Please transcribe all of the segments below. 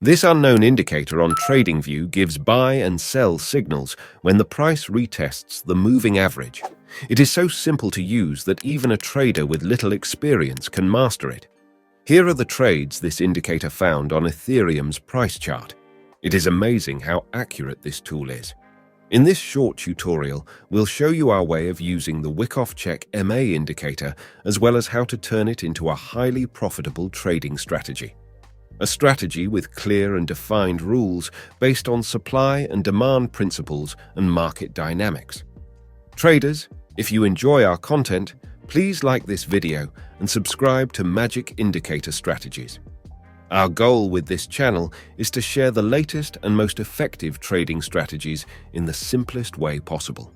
This unknown indicator on TradingView gives buy and sell signals when the price retests the moving average. It is so simple to use that even a trader with little experience can master it. Here are the trades this indicator found on Ethereum's price chart. It is amazing how accurate this tool is. In this short tutorial, we'll show you our way of using the Wyckoff-Check MA indicator as well as how to turn it into a highly profitable trading strategy. A strategy with clear and defined rules based on supply and demand principles and market dynamics. Traders, if you enjoy our content, please like this video and subscribe to Magic Indicator Strategies. Our goal with this channel is to share the latest and most effective trading strategies in the simplest way possible.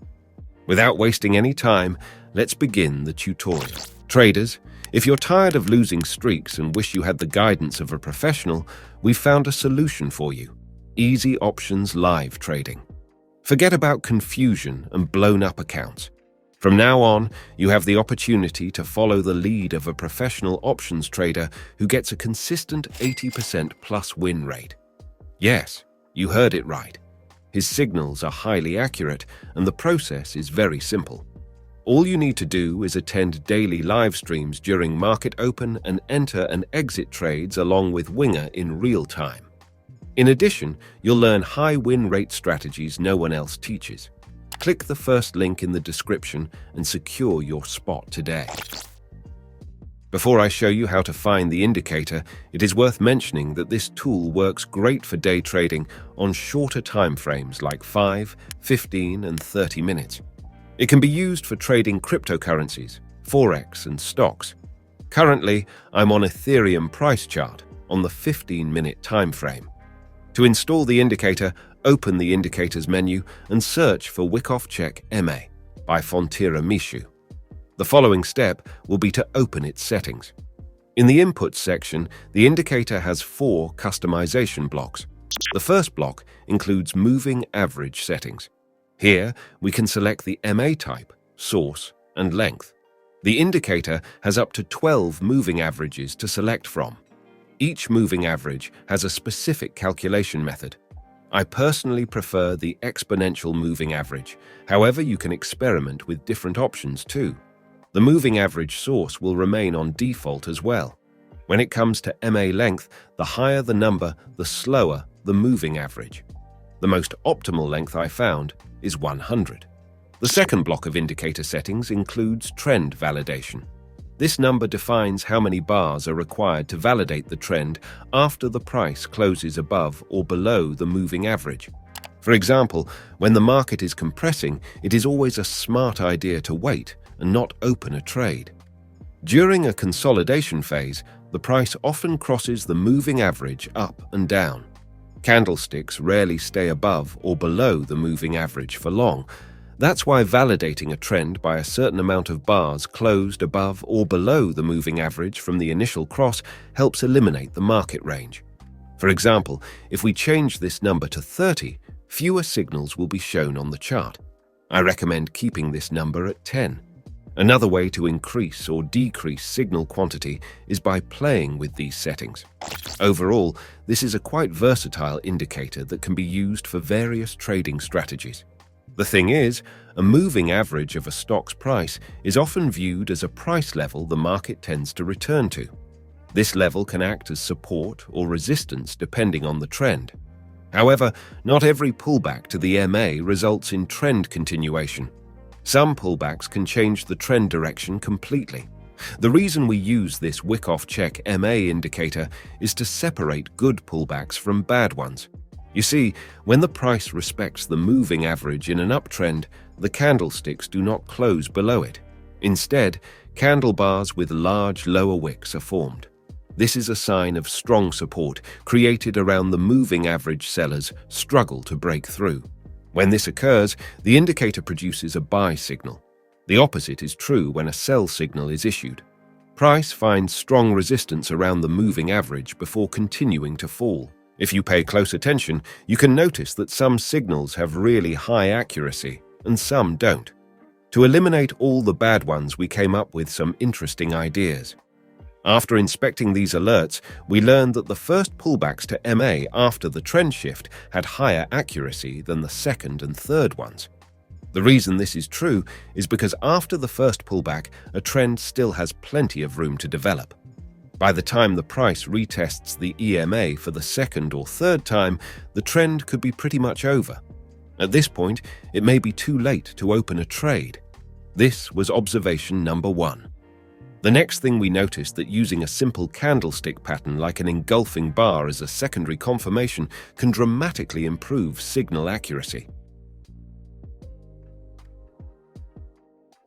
Without wasting any time, let's begin the tutorial. Traders, if you're tired of losing streaks and wish you had the guidance of a professional, we've found a solution for you: Easy Options Live Trading. Forget about confusion and blown-up accounts. From now on, you have the opportunity to follow the lead of a professional options trader who gets a consistent 80% plus win rate. Yes, you heard it right. His signals are highly accurate and the process is very simple. All you need to do is attend daily live streams during market open and enter and exit trades along with Winger in real time. In addition, you'll learn high win rate strategies no one else teaches. Click the first link in the description and secure your spot today. Before I show you how to find the indicator, it is worth mentioning that this tool works great for day trading on shorter time frames like 5, 15, and 30 minutes. It can be used for trading cryptocurrencies, Forex, and stocks. Currently, I'm on Ethereum price chart on the 15-minute time frame. To install the indicator, open the Indicators menu and search for Wyckoff-Check MA by Fontira Mishu. The following step will be to open its settings. In the Inputs section, the indicator has 4 customization blocks. The first block includes moving average settings. Here, we can select the MA type, source, and length. The indicator has up to 12 moving averages to select from. Each moving average has a specific calculation method. I personally prefer the exponential moving average. However, you can experiment with different options too. The moving average source will remain on default as well. When it comes to MA length, the higher the number, the slower the moving average. The most optimal length I found is 100. The second block of indicator settings includes trend validation. This number defines how many bars are required to validate the trend after the price closes above or below the moving average. For example, when the market is compressing, it is always a smart idea to wait and not open a trade. During a consolidation phase, the price often crosses the moving average up and down. Candlesticks rarely stay above or below the moving average for long. That's why validating a trend by a certain amount of bars closed above or below the moving average from the initial cross helps eliminate the market range. For example, if we change this number to 30, fewer signals will be shown on the chart. I recommend keeping this number at 10. Another way to increase or decrease signal quantity is by playing with these settings. Overall, this is a quite versatile indicator that can be used for various trading strategies. The thing is, a moving average of a stock's price is often viewed as a price level the market tends to return to. This level can act as support or resistance depending on the trend. However, not every pullback to the MA results in trend continuation. Some pullbacks can change the trend direction completely. The reason we use this Wyckoff-Check MA indicator is to separate good pullbacks from bad ones. You see, when the price respects the moving average in an uptrend, the candlesticks do not close below it. Instead, candle bars with large lower wicks are formed. This is a sign of strong support created around the moving average sellers struggle to break through. When this occurs, the indicator produces a buy signal. The opposite is true when a sell signal is issued. Price finds strong resistance around the moving average before continuing to fall. If you pay close attention, you can notice that some signals have really high accuracy and some don't. To eliminate all the bad ones, we came up with some interesting ideas. After inspecting these alerts, we learned that the first pullbacks to MA after the trend shift had higher accuracy than the second and third ones. The reason this is true is because after the first pullback, a trend still has plenty of room to develop. By the time the price retests the EMA for the second or third time, the trend could be pretty much over. At this point, it may be too late to open a trade. This was observation number 1. The next thing we noticed that using a simple candlestick pattern like an engulfing bar as a secondary confirmation can dramatically improve signal accuracy.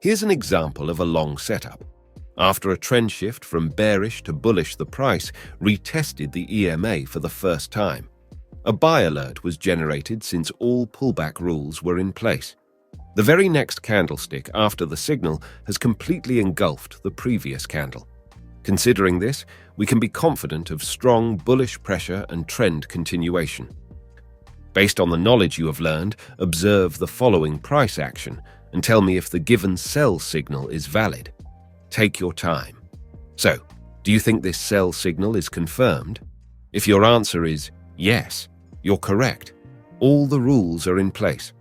Here's an example of a long setup. After a trend shift from bearish to bullish, the price retested the EMA for the first time. A buy alert was generated since all pullback rules were in place. The very next candlestick after the signal has completely engulfed the previous candle. Considering this, we can be confident of strong bullish pressure and trend continuation. Based on the knowledge you have learned, observe the following price action and tell me if the given sell signal is valid. Take your time. So, do you think this sell signal is confirmed? If your answer is yes, you're correct. All the rules are in place.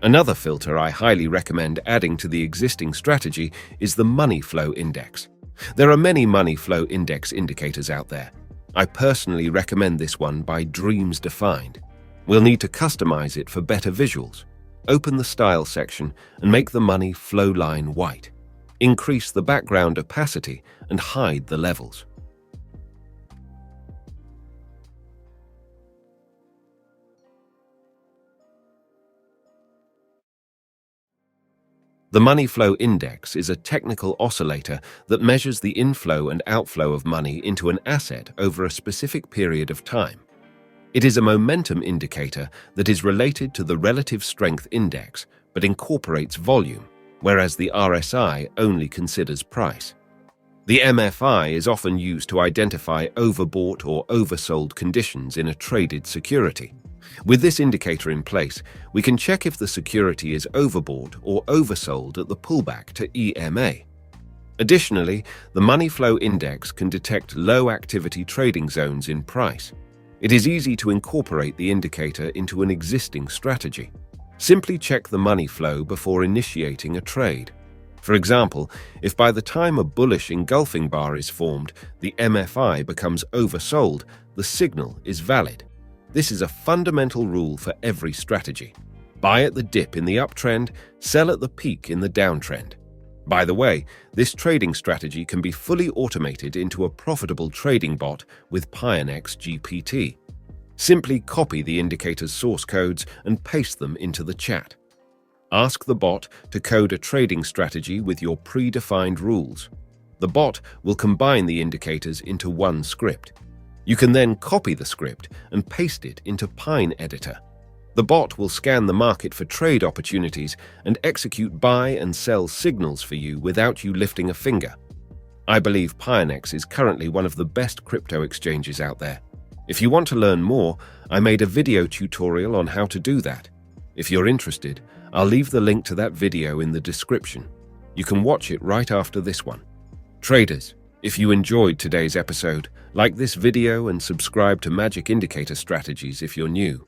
Another filter I highly recommend adding to the existing strategy is the money flow index. There are many money flow index indicators out there. I personally recommend this one by Dreams Defined. We'll need to customize it for better visuals. Open the Style section and make the money flow line white. Increase the background opacity and hide the levels. The money flow index is a technical oscillator that measures the inflow and outflow of money into an asset over a specific period of time. It is a momentum indicator that is related to the relative strength index but incorporates volume, whereas the RSI only considers price. The MFI is often used to identify overbought or oversold conditions in a traded security. With this indicator in place, we can check if the security is overbought or oversold at the pullback to EMA. Additionally, the money flow index can detect low activity trading zones in price. It is easy to incorporate the indicator into an existing strategy. Simply check the money flow before initiating a trade. For example, if by the time a bullish engulfing bar is formed, the MFI becomes oversold, the signal is valid. This is a fundamental rule for every strategy. Buy at the dip in the uptrend, sell at the peak in the downtrend. By the way, this trading strategy can be fully automated into a profitable trading bot with PionexGPT. Simply copy the indicator's source codes and paste them into the chat. Ask the bot to code a trading strategy with your predefined rules. The bot will combine the indicators into one script. You can then copy the script and paste it into Pine Editor. The bot will scan the market for trade opportunities and execute buy and sell signals for you without you lifting a finger. I believe Pionex is currently one of the best crypto exchanges out there. If you want to learn more, I made a video tutorial on how to do that. If you're interested, I'll leave the link to that video in the description. You can watch it right after this one. Traders, if you enjoyed today's episode, like this video and subscribe to Magic Indicator Strategies if you're new.